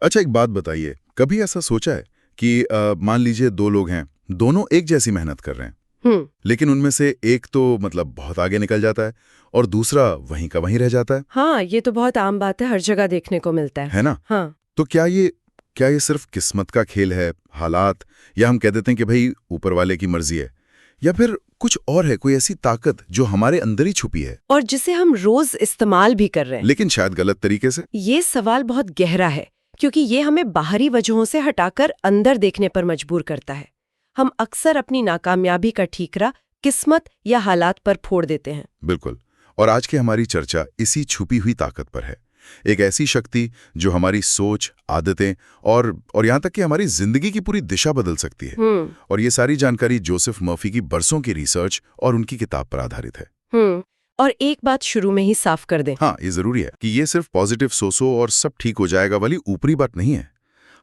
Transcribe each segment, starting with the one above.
अच्छा, एक बात बताइए, कभी ऐसा सोचा है कि मान लीजिए दो लोग हैं, दोनों एक जैसी मेहनत कर रहे हैं, लेकिन उनमें से एक तो मतलब बहुत आगे निकल जाता है और दूसरा वहीं का वहीं रह जाता है हाँ, ये तो बहुत आम बात है, हर जगह देखने को मिलता है। है ना? हाँ। तो क्या ये सिर्फ किस्मत का खेल है, हालात, या हम कह देते हैं कि भाई ऊपर वाले की मर्जी है, या फिर कुछ और है, कोई ऐसी ताकत जो हमारे अंदर ही छुपी है और जिसे हम रोज इस्तेमाल भी कर रहे हैं। लेकिन शायद गलत तरीके से? ये सवाल बहुत गहरा है, क्योंकि ये हमें बाहरी वजहों से हटाकर अंदर देखने पर मजबूर करता है। हम अक्सर अपनी नाकामयाबी का ठीकरा किस्मत या हालात पर फोड़ देते हैं। बिल्कुल। और आज की हमारी चर्चा इसी छुपी हुई ताकत पर है, एक ऐसी शक्ति जो हमारी सोच, आदतें और यहाँ तक कि हमारी जिंदगी की पूरी दिशा बदल सकती है। और ये सारी जानकारी जोसेफ मर्फी की बरसों की रिसर्च और उनकी किताब पर आधारित है। और एक बात शुरू में ही साफ कर दें। हाँ, ये जरूरी है कि ये सिर्फ पॉजिटिव सोचो और सब ठीक हो जाएगा वाली ऊपरी बात नहीं है।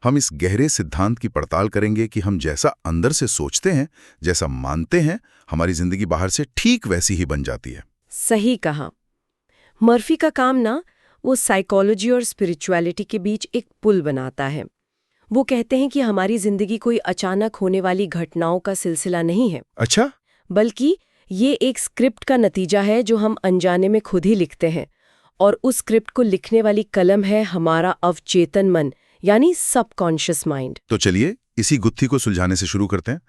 हम इस गहरे सिद्धांत की पड़ताल करेंगे कि हम जैसा अंदर से सोचते हैं, जैसा मानते हैं, हमारी जिंदगी बाहर से ठीक वैसी ही बन जाती है। सही कहा। मर्फी का काम ना वो साइकोलॉजी और स्पिरिचुअलिटी के बीच एक पुल बनाता है। वो कहते हैं कि हमारी जिंदगी कोई अचानक होने वाली घटनाओं का सिलसिला नहीं है। अच्छा? बल्कि ये एक स्क्रिप्ट का नतीजा है जो हम अनजाने में खुद ही लिखते हैं। और उस स्क्रिप्ट को लिखने वाली कलम है हमारा अवचेतन मन, यानी सबकॉन्शियस माइंड। तो चलिए इसी गुत्थी को सुलझाने से शुरू करते हैं।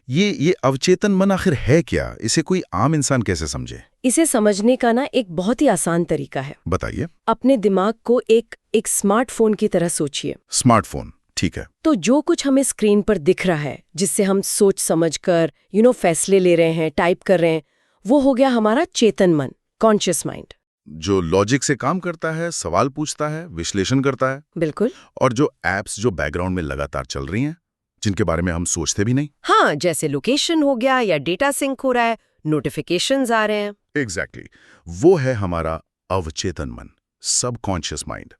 ये अवचेतन मन आखिर है क्या? इसे कोई आम इंसान कैसे समझे? इसे समझने का ना एक बहुत ही आसान तरीका है। बताइए। अपने दिमाग को एक स्मार्टफोन की तरह सोचिए। स्मार्टफोन, ठीक है। तो जो कुछ हमें स्क्रीन पर दिख रहा है, जिससे हम सोच समझकर फैसले ले रहे हैं, टाइप कर रहे हैं, वो हो गया हमारा चेतन मन, कॉन्शियस माइंड। जो लॉजिक से काम करता है, सवाल पूछता है, विश्लेषण करता है। बिल्कुल। और जो एप्स जो बैकग्राउंड में लगातार चल रही हैं, जिनके बारे में हम सोचते भी नहीं। हाँ, जैसे लोकेशन हो गया या डेटा सिंक हो रहा है, नोटिफिकेशंस आ रहे हैं। एग्जैक्टली। वो है हमारा अवचेतन मन, सबकॉन्शियस माइंड।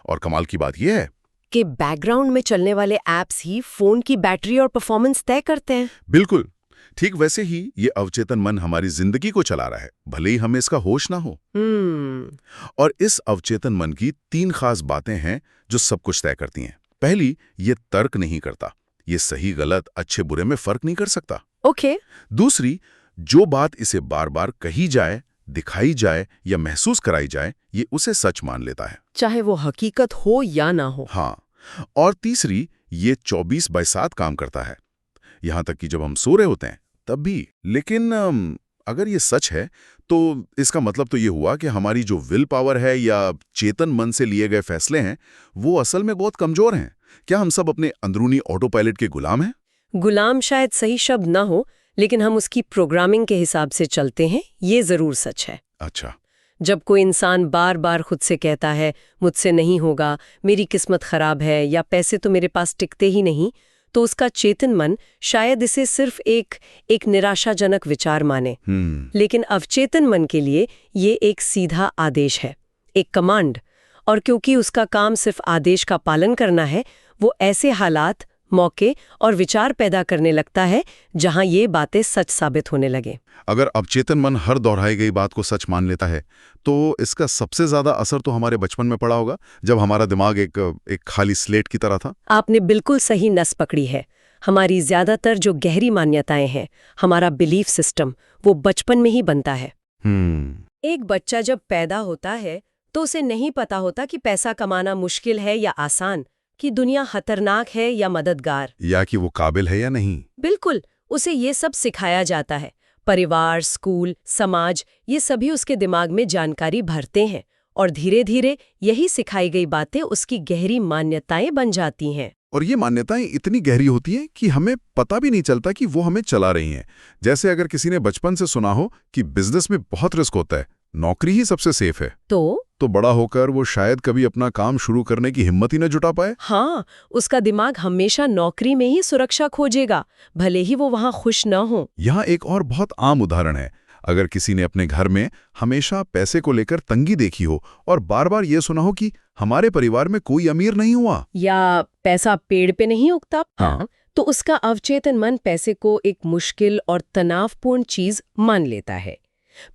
और कमाल की बात यह है कि बैकग्राउंड में चलने वाले एप्स ही फोन की बैटरी और परफॉर्मेंस तय करते हैं। बिल्कुल ठीक वैसे ही ये अवचेतन मन हमारी जिंदगी को चला रहा है, भले ही हमें इसका होश ना हो। और इस अवचेतन मन की 3 खास बातें हैं जो सब कुछ तय करती हैं। पहली, ये तर्क नहीं करता, ये सही गलत अच्छे बुरे में फर्क नहीं कर सकता। ओके। दूसरी, जो बात इसे बार बार कही जाए, दिखाई जाए या महसूस कराई जाए, ये उसे सच मान लेता है, चाहे वो हकीकत हो या ना हो। हाँ। और तीसरी, ये 24/7 काम करता है, यहां तक कि जब हम सो रहे होते हैं तब भी। लेकिन अगर ये सच है तो इसका मतलब तो ये हुआ कि हमारी जो विल पावर है या चेतन मन से लिए गए फैसले हैं, वो असल में बहुत कमजोर हैं। क्या हम सब अपने अंदरूनी ऑटो पायलट के गुलाम हैं? गुलाम शायद सही शब्द ना हो, लेकिन हम उसकी प्रोग्रामिंग के हिसाब से चलते हैं, ये जरूर सच है। अच्छा। जब कोई इंसान बार बार खुद से कहता है मुझसे नहीं होगा, मेरी किस्मत खराब है या पैसे तो मेरे पास टिकते ही नहीं, तो उसका चेतन मन शायद इसे सिर्फ एक निराशाजनक विचार माने। लेकिन अवचेतन मन के लिए ये एक सीधा आदेश है, एक कमांड। और क्योंकि उसका काम सिर्फ आदेश का पालन करना है, वो ऐसे हालात, मौके और विचार पैदा करने लगता है जहां ये बातें सच साबित होने लगे। अगर अवचेतन मन हर दोहराई गई बात को सच मान लेता है, तो इसका सबसे ज्यादा असर तो हमारे बचपन में पड़ा होगा, जब हमारा दिमाग एक खाली स्लेट की तरह था। आपने बिल्कुल सही नस पकड़ी है। हमारी ज्यादातर जो गहरी मान्यताएं हैं, हमारा बिलीफ सिस्टम, वो बचपन में ही बनता है। एक बच्चा जब पैदा होता है तो उसे नहीं पता होता कि पैसा कमाना मुश्किल है या आसान, कि दुनिया खतरनाक है या मददगार, या कि वो काबिल है या नहीं। बिल्कुल, उसे ये सब सिखाया जाता है। परिवार, स्कूल, समाज, ये सभी उसके दिमाग में जानकारी भरते हैं और धीरे धीरे यही सिखाई गई बातें उसकी गहरी मान्यताएं बन जाती हैं। और ये मान्यताएं इतनी गहरी होती हैं कि हमें पता भी नहीं चलता कि वो हमें चला रही हैं। जैसे अगर किसी ने बचपन से सुना हो कि बिजनेस में बहुत रिस्क होता है, नौकरी ही सबसे सेफ है, तो बड़ा होकर वो शायद कभी अपना काम शुरू करने की हिम्मत ही न जुटा पाए। हाँ, उसका दिमाग हमेशा नौकरी में ही सुरक्षा खोजेगा, भले ही वो वहाँ खुश न हो। यहाँ एक और बहुत आम उदाहरण है। अगर किसी ने अपने घर में हमेशा पैसे को लेकर तंगी देखी हो और बार बार ये सुना हो कि हमारे परिवार में कोई अमीर नहीं हुआ, या पैसा पेड़ पे नहीं उगता, हाँ, तो उसका अवचेतन मन पैसे को एक मुश्किल और तनावपूर्ण चीज मान लेता है।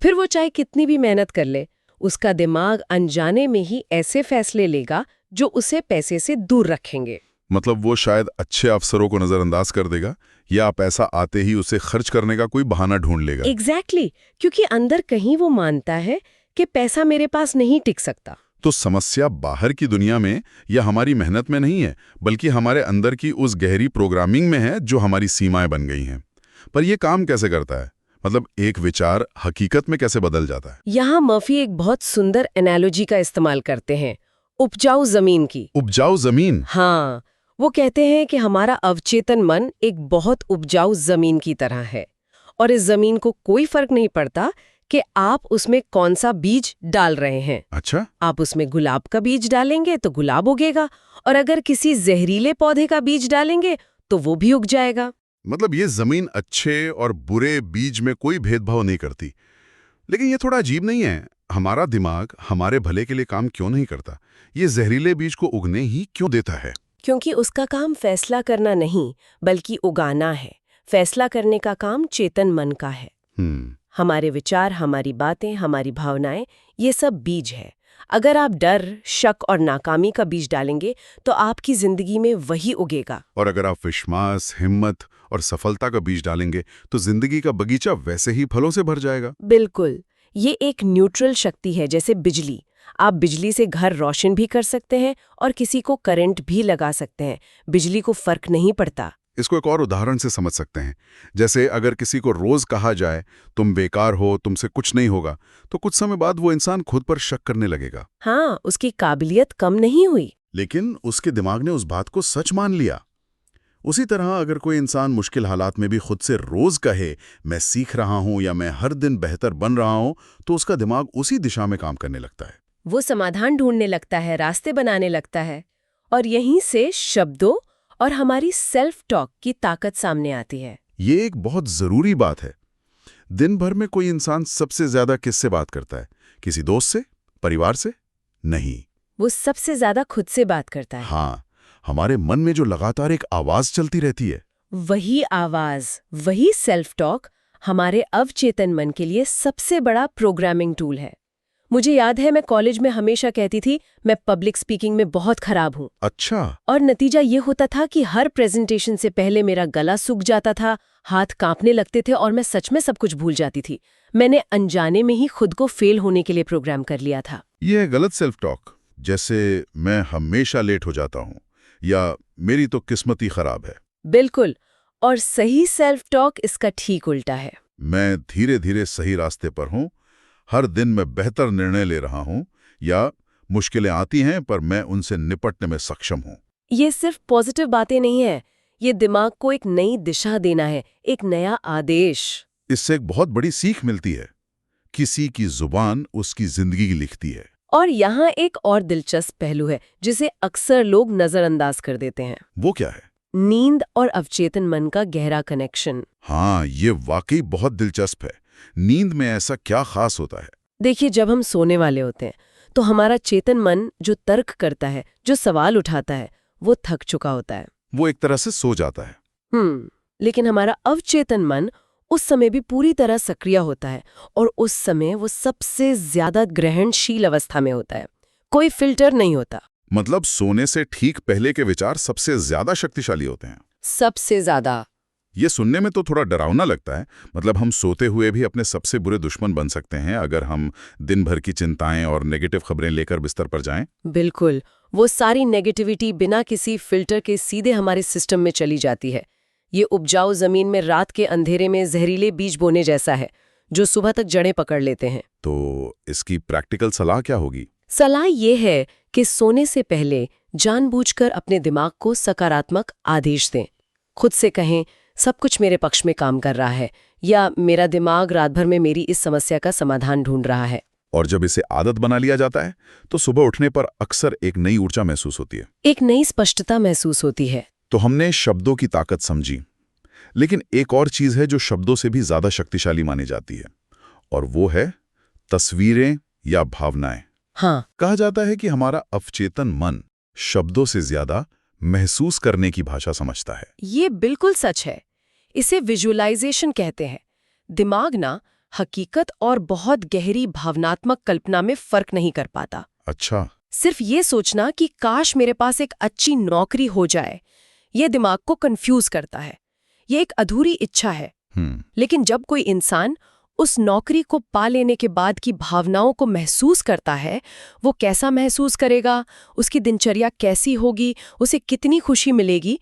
फिर वो चाहे कितनी भी मेहनत कर ले, उसका दिमाग अनजाने में ही ऐसे फैसले लेगा जो उसे पैसे से दूर रखेंगे। मतलब वो शायद अच्छे अवसरों को नजरअंदाज कर देगा या पैसा आते ही उसे खर्च करने का कोई बहाना ढूंढ लेगा। एग्जैक्टली, क्योंकि अंदर कहीं वो मानता है कि पैसा मेरे पास नहीं टिक सकता। तो समस्या बाहर की दुनिया में या हमारी मेहनत में नहीं है, बल्कि हमारे अंदर की उस गहरी प्रोग्रामिंग में है जो हमारी सीमाएं बन गई हैं। पर यह काम कैसे करता है? मतलब एक विचार हकीकत में कैसे बदल जाता है? यहाँ मर्फी एक बहुत सुंदर एनालॉजी का इस्तेमाल करते हैं, उपजाऊ जमीन की। उपजाऊ जमीन? हाँ, वो कहते हैं कि हमारा अवचेतन मन एक बहुत उपजाऊ जमीन की तरह है, और इस जमीन को कोई फर्क नहीं पड़ता कि आप उसमें कौन सा बीज डाल रहे हैं। अच्छा। आप उसमें गुलाब का बीज डालेंगे तो गुलाब उगेगा, और अगर किसी जहरीले पौधे का बीज डालेंगे तो वो भी उग जाएगा। मतलब ये जमीन अच्छे और बुरे बीज में कोई भेदभाव नहीं करती। लेकिन ये थोड़ा अजीब नहीं है? हमारा दिमाग हमारे भले के लिए काम क्यों नहीं करता? ये जहरीले बीज को उगने ही क्यों देता है? क्योंकि उसका काम फैसला करना नहीं, बल्कि उगाना है। फैसला करने का काम चेतन मन का है। हमारे विचार, हमारी बातें, हमारी भावनाएं, ये सब बीज है। अगर आप डर, शक और नाकामी का बीज डालेंगे तो आपकी जिंदगी में वही उगेगा। और अगर आप विश्वास, हिम्मत और सफलता का बीज डालेंगे तो जिंदगी का बगीचा वैसे ही फलों से भर जाएगा। बिल्कुल, ये एक न्यूट्रल शक्ति है, जैसे बिजली। आप बिजली से घर रोशन भी कर सकते हैं और किसी को करंट भी लगा सकते हैं। बिजली को फर्क नहीं पड़ता। इसको एक और उदाहरण से समझ सकते हैं। जैसे अगर किसी को रोज कहा जाए तुम बेकार हो, तुमसे कुछ नहीं होगा, तो कुछ समय बाद वो इंसान खुद पर शक करने लगेगा। हाँ, उसकी काबिलियत कम नहीं हुई, लेकिन उसके दिमाग ने उस बात को सच मान लिया। उसी तरह अगर कोई इंसान मुश्किल हालात में भी खुद से रोज कहे मैं सीख रहा हूं या मैं हर दिन बेहतर बन रहा हूं, तो उसका दिमाग उसी दिशा में काम करने लगता है। वो समाधान ढूंढने लगता है, रास्ते बनाने लगता है। और यहीं से शब्दों और हमारी सेल्फ टॉक की ताकत सामने आती है। ये एक बहुत जरूरी बात है। दिन भर में कोई इंसान सबसे ज्यादा किससे बात करता है? किसी दोस्त से? परिवार से? नहीं, वो सबसे ज्यादा खुद से बात करता है। हाँ, हमारे मन में जो लगातार एक आवाज चलती रहती है। वही आवाज, वही सेल्फ टॉक हमारे अवचेतन मन के लिए सबसे बड़ा प्रोग्रामिंग टूल है। मुझे याद है, मैं कॉलेज में हमेशा कहती थी मैं पब्लिक स्पीकिंग में बहुत खराब हूँ। अच्छा। और नतीजा ये होता था कि हर प्रेजेंटेशन से पहले मेरा गला सूख जाता था, हाथ कांपने लगते थे और मैं सच में सब कुछ भूल जाती थी। मैंने अनजाने में ही खुद को फेल होने के लिए प्रोग्राम कर लिया था। यह है गलत सेल्फ टॉक, जैसे मैं हमेशा लेट हो जाता हूँ या मेरी तो किस्मत ही खराब है। बिल्कुल, और सही सेल्फ टॉक इसका ठीक उल्टा है। मैं धीरे धीरे सही रास्ते पर हूँ, हर दिन मैं बेहतर निर्णय ले रहा हूँ, या मुश्किलें आती हैं पर मैं उनसे निपटने में सक्षम हूँ। ये सिर्फ पॉजिटिव बातें नहीं है, ये दिमाग को एक नई दिशा देना है, एक नया आदेश। इससे एक बहुत बड़ी सीख मिलती है, किसी की जुबान उसकी जिंदगी लिखती है। और यहाँ एक और दिलचस्प पहलू है जिसे अक्सर लोग नजरअंदाज कर देते हैं। वो क्या है? नींद और अवचेतन मन का गहरा कनेक्शन। हाँ, ये वाकई बहुत दिलचस्प है। नींद में ऐसा क्या खास होता है? देखिए, जब हम सोने वाले होते हैं तो हमारा चेतन मन जो तर्क करता है, जो सवाल उठाता है, वो थक चुका होता है। वो एक तरह से सो जाता है। लेकिन हमारा अवचेतन मन उस समय भी पूरी तरह सक्रिय होता है, और उस समय वो सबसे ज्यादा ग्रहणशील अवस्था में होता है। कोई फिल्टर नहीं होता। मतलब सोने से ठीक पहले के विचार सबसे ज्यादा शक्तिशाली होते हैं। सबसे ज्यादा। ये सुनने में तो थोड़ा डरावना लगता है। मतलब हम सोते हुए भी अपने सबसे बुरे दुश्मन बन सकते हैं अगर हम दिन भर की चिंताएं और नेगेटिव खबरें लेकर बिस्तर पर जाएं। बिल्कुल, वो सारी नेगेटिविटी बिना किसी फिल्टर के सीधे हमारे सिस्टम में चली जाती है। ये उपजाऊ जमीन में रात के अंधेरे में जहरीले बीज बोने जैसा है, जो सुबह तक जड़ें पकड़ लेते हैं। तो इसकी प्रैक्टिकल सलाह क्या होगी? सलाह ये है कि सोने से पहले जानबूझकर अपने दिमाग को सकारात्मक आदेश दें। खुद से कहें सब कुछ मेरे पक्ष में काम कर रहा है, या मेरा दिमाग रात भर में मेरी इस समस्या का समाधान ढूंढ रहा है। और जब इसे आदत बना लिया जाता है तो सुबह उठने पर अक्सर एक नई ऊर्जा महसूस होती है, एक नई स्पष्टता महसूस होती है। तो हमने शब्दों की ताकत समझी, लेकिन एक और चीज है जो शब्दों से भी ज्यादा शक्तिशाली मानी जाती है, और वो है तस्वीरें या भावनाएं। हाँ, कहा जाता है कि हमारा अवचेतन मन शब्दों से ज्यादा महसूस करने की भाषा समझता है। ये बिल्कुल सच है। इसे विजुअलाइजेशन कहते हैं। दिमाग ना हकीकत और बहुत गहरी भावनात्मक कल्पना में फर्क नहीं कर पाता। अच्छा। सिर्फ ये सोचना कि काश मेरे पास एक अच्छी नौकरी हो जाए, ये दिमाग को कंफ्यूज करता है। ये एक अधूरी इच्छा है। लेकिन जब कोई इंसान उस नौकरी को पा लेने के बाद की भावनाओं को महसूस करता है, वो कैसा महसूस करेगा, उसकी दिनचर्या कैसी होगी, उसे कितनी खुशी मिलेगी,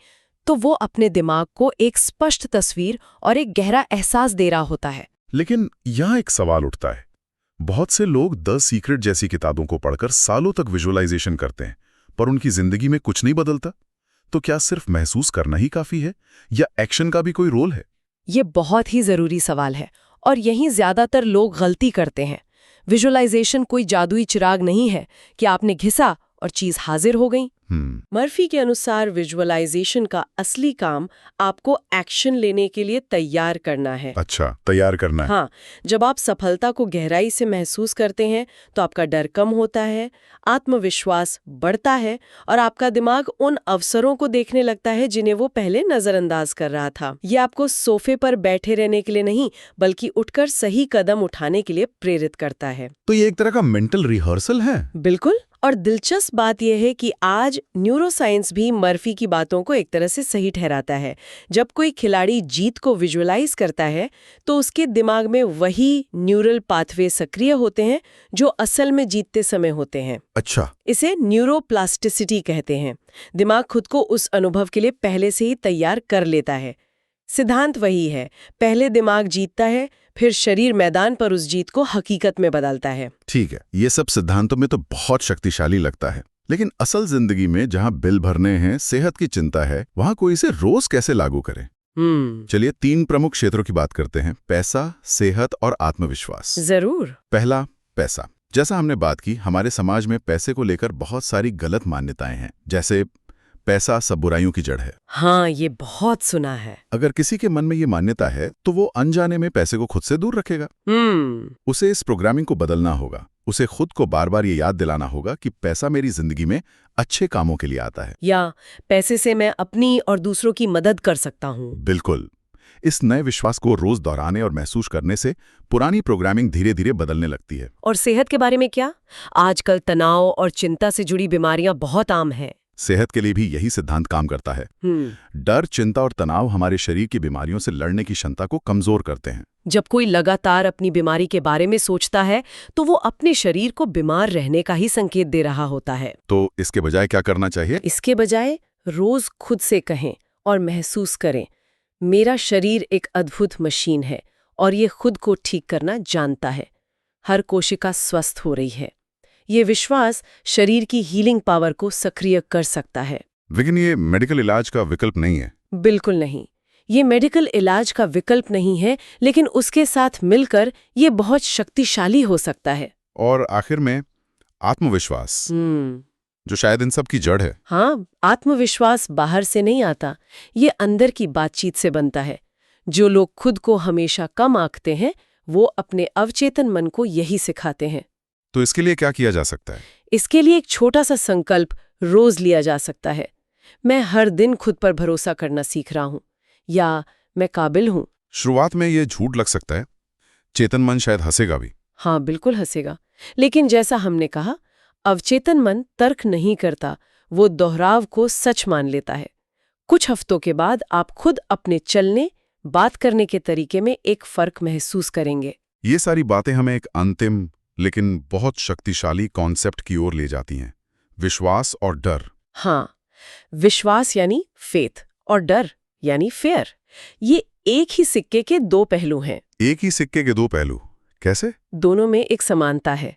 तो वो अपने दिमाग को एक स्पष्ट तस्वीर और एक गहरा एहसास दे रहा होता है। लेकिन यहाँ एक सवाल उठता है। बहुत से लोग द सीक्रेट जैसी किताबों को पढ़कर सालों तक विजुअलाइजेशन करते हैं, पर उनकी जिंदगी में कुछ नहीं बदलता। तो क्या सिर्फ महसूस करना ही काफी है, या एक्शन का भी कोई रोल है? ये बहुत ही जरूरी सवाल है, और यहीं ज्यादातर लोग गलती करते हैं। विजुअलाइजेशन कोई जादुई चिराग नहीं है कि आपने घिसा और चीज हाजिर हो गई। मर्फी के अनुसार विजुअलाइजेशन का असली काम आपको एक्शन लेने के लिए तैयार करना है। अच्छा, तैयार करना है। हाँ, जब आप सफलता को गहराई से महसूस करते हैं तो आपका डर कम होता है, आत्मविश्वास बढ़ता है और आपका दिमाग उन अवसरों को देखने लगता है जिन्हें वो पहले नजरअंदाज कर रहा था। ये आपको सोफे पर बैठे रहने के लिए नहीं, बल्कि उठकर सही कदम उठाने के लिए प्रेरित करता है। तो ये एक तरह का मेंटल रिहर्सल है। बिल्कुल। और दिलचस्प बात यह है कि आज न्यूरोसाइंस भी मर्फी की बातों को एक तरह से सही ठहराता है। जब कोई खिलाड़ी जीत को विजुअलाइज करता है तो उसके दिमाग में वही न्यूरल पाथवे सक्रिय होते हैं जो असल में जीतते समय होते हैं। अच्छा। इसे न्यूरोप्लास्टिसिटी कहते हैं। दिमाग खुद को उस अनुभव के लिए पहले से ही तैयार कर लेता है। सिद्धांत वही है, पहले दिमाग जीतता है, फिर शरीर मैदान पर उस जीत को हकीकत में बदलता है। ठीक है, ये सब सिद्धांतों में तो बहुत शक्तिशाली लगता है, लेकिन असल जिंदगी में जहाँ बिल भरने हैं, सेहत की चिंता है, वहाँ कोई इसे रोज कैसे लागू करे? चलिए 3 प्रमुख क्षेत्रों की बात करते हैं: पैसा, सेहत और आत्मविश्वास। जरूर। पहला, पैसा। जैसा हमने बात की, हमारे समाज में पैसे को लेकर बहुत सारी गलत मान्यताएं हैं, जैसे पैसा सब बुराइयों की जड़ है। हाँ, ये बहुत सुना है। अगर किसी के मन में ये मान्यता है तो वो अनजाने में पैसे को खुद से दूर रखेगा। उसे इस प्रोग्रामिंग को बदलना होगा। उसे खुद को बार बार ये याद दिलाना होगा कि पैसा मेरी जिंदगी में अच्छे कामों के लिए आता है, या पैसे से मैं अपनी और दूसरों की मदद कर सकता हूँ। बिल्कुल। इस नए विश्वास को रोज दोहराने और महसूस करने से पुरानी प्रोग्रामिंग धीरे धीरे बदलने लगती है। और सेहत के बारे में क्या? आजकल तनाव और चिंता से जुड़ी बीमारियां बहुत आम हैं। सेहत के लिए भी यही सिद्धांत काम करता है। डर, चिंता और तनाव हमारे शरीर की बीमारियों से लड़ने की क्षमता को कमजोर करते हैं। जब कोई लगातार अपनी बीमारी के बारे में सोचता है तो वो अपने शरीर को बीमार रहने का ही संकेत दे रहा होता है। तो इसके बजाय क्या करना चाहिए? इसके बजाय रोज खुद से कहें और महसूस करें, मेरा शरीर एक अद्भुत मशीन है और ये खुद को ठीक करना जानता है। हर कोशिका स्वस्थ हो रही है। ये विश्वास शरीर की हीलिंग पावर को सक्रिय कर सकता है। लेकिन ये मेडिकल इलाज का विकल्प नहीं है। बिल्कुल नहीं। ये मेडिकल इलाज का विकल्प नहीं है, लेकिन उसके साथ मिलकर ये बहुत शक्तिशाली हो सकता है। और आखिर में आत्मविश्वास, जो शायद इन सब की जड़ है। हाँ, आत्मविश्वास बाहर से नहीं आता, ये अंदर की बातचीत से बनता है। जो लोग खुद को हमेशा कम आंकते हैं, वो अपने अवचेतन मन को यही सिखाते हैं। तो इसके लिए क्या किया जा सकता है? इसके लिए एक छोटा सा संकल्प रोज लिया जा सकता है। मैं हर दिन खुद पर भरोसा करना सीख रहा हूँ, या मैं काबिल हूँ। शुरुआत में ये झूठ लग सकता है, चेतन मन शायद हंसेगा भी। हाँ, बिल्कुल हंसेगा। लेकिन जैसा हमने कहा, अवचेतन मन तर्क नहीं करता, वो दोहराव को सच मान लेता है। कुछ हफ्तों के बाद आप खुद अपने चलने, बात करने के तरीके में एक फर्क महसूस करेंगे। ये सारी बातें हमें एक अंतिम लेकिन बहुत शक्तिशाली कॉन्सेप्ट की ओर ले जाती हैं: विश्वास और डर। हाँ, विश्वास यानी फेथ और डर यानी फेयर। ये एक ही सिक्के के 2 पहलू हैं। एक ही सिक्के के 2 पहलू? कैसे? दोनों में एक समानता है।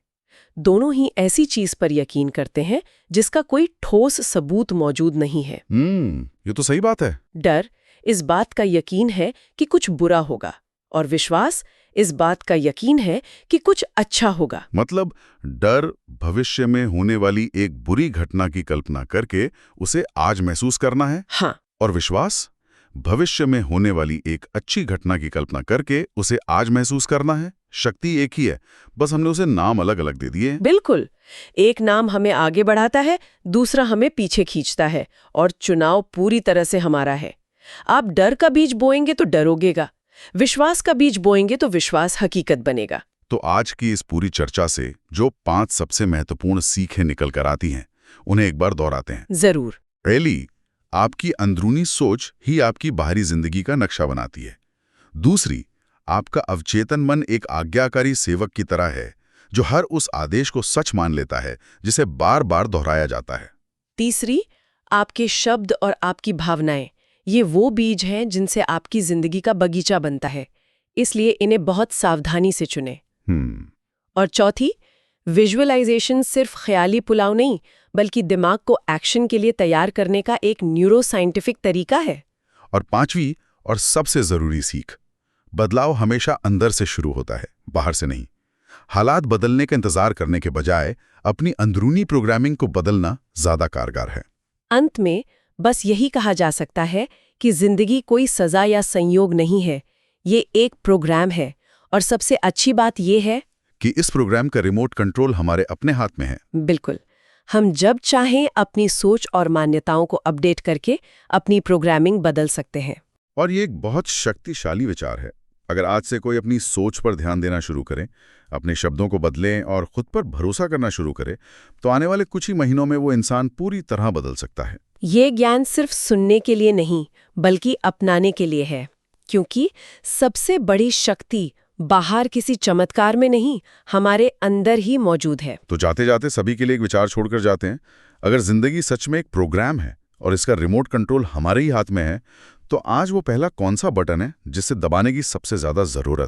दोनों ही ऐसी चीज पर यकीन करते हैं जिसका कोई ठोस सबूत मौजूद नहीं है। ये तो सही बात है। डर इस बात का यकीन है कि कुछ बुरा होगा, और विश्वास इस बात का यकीन है कि कुछ अच्छा होगा। मतलब डर भविष्य में होने वाली एक बुरी घटना की कल्पना करके उसे आज महसूस करना है। हाँ। और विश्वास भविष्य में होने वाली एक अच्छी घटना की कल्पना करके उसे आज महसूस करना है। शक्ति एक ही है, बस हमने उसे नाम अलग अलग दे दिए। बिल्कुल। एक नाम हमें आगे बढ़ाता है, दूसरा हमें पीछे खींचता है, और चुनाव पूरी तरह से हमारा है। आप डर का बीज बोएंगे तो डर उगेगा, विश्वास का बीज बोएंगे तो विश्वास हकीकत बनेगा। तो आज की इस पूरी चर्चा से जो 5 सबसे महत्वपूर्ण सीखें निकल कर आती हैं, उन्हें एक बार दोहराते हैं। जरूर। पहली, आपकी अंदरूनी सोच ही आपकी बाहरी जिंदगी का नक्शा बनाती है। दूसरी, आपका अवचेतन मन एक आज्ञाकारी सेवक की तरह है जो हर उस आदेश को सच मान लेता है जिसे बार बार दोहराया जाता है। तीसरी, आपके शब्द और आपकी भावनाएं, ये वो बीज हैं जिनसे आपकी जिंदगी का बगीचा बनता है, इसलिए इन्हें बहुत सावधानी से चुनें। और चौथी, विजुअलाइजेशन सिर्फ ख्याली पुलाव नहीं, बल्कि दिमाग को एक्शन के लिए तैयार करने का एक न्यूरोसाइंटिफिक तरीका है। और पांचवी और सबसे जरूरी सीख, बदलाव हमेशा अंदर से शुरू होता है, बाहर से नहीं। हालात बदलने का इंतजार करने के बजाय अपनी अंदरूनी प्रोग्रामिंग को बदलना ज्यादा कारगर है। अंत में बस यही कहा जा सकता है कि जिंदगी कोई सजा या संयोग नहीं है, ये एक प्रोग्राम है, और सबसे अच्छी बात यह है कि इस प्रोग्राम का रिमोट कंट्रोल हमारे अपने हाथ में है। बिल्कुल, हम जब चाहें अपनी सोच और मान्यताओं को अपडेट करके अपनी प्रोग्रामिंग बदल सकते हैं। और ये एक बहुत शक्तिशाली विचार है। अगर आज से कोई अपनी सोच पर ध्यान देना शुरू करे, अपने शब्दों को बदलें और खुद पर भरोसा करना शुरू करे, तो आने वाले कुछ ही महीनों में वो इंसान पूरी तरह बदल सकता है। ये ज्ञान सिर्फ सुनने के लिए नहीं, बल्कि अपनाने के लिए है, क्योंकि सबसे बड़ी शक्ति बाहर किसी चमत्कार में नहीं, हमारे अंदर ही मौजूद है। तो जाते जाते सभी के लिए एक विचार छोड़कर जाते हैं। अगर जिंदगी सच में एक प्रोग्राम है और इसका रिमोट कंट्रोल हमारे ही हाथ में है, तो आज वो पहला कौन सा बटन है जिसे दबाने की सबसे ज्यादा जरूरत है?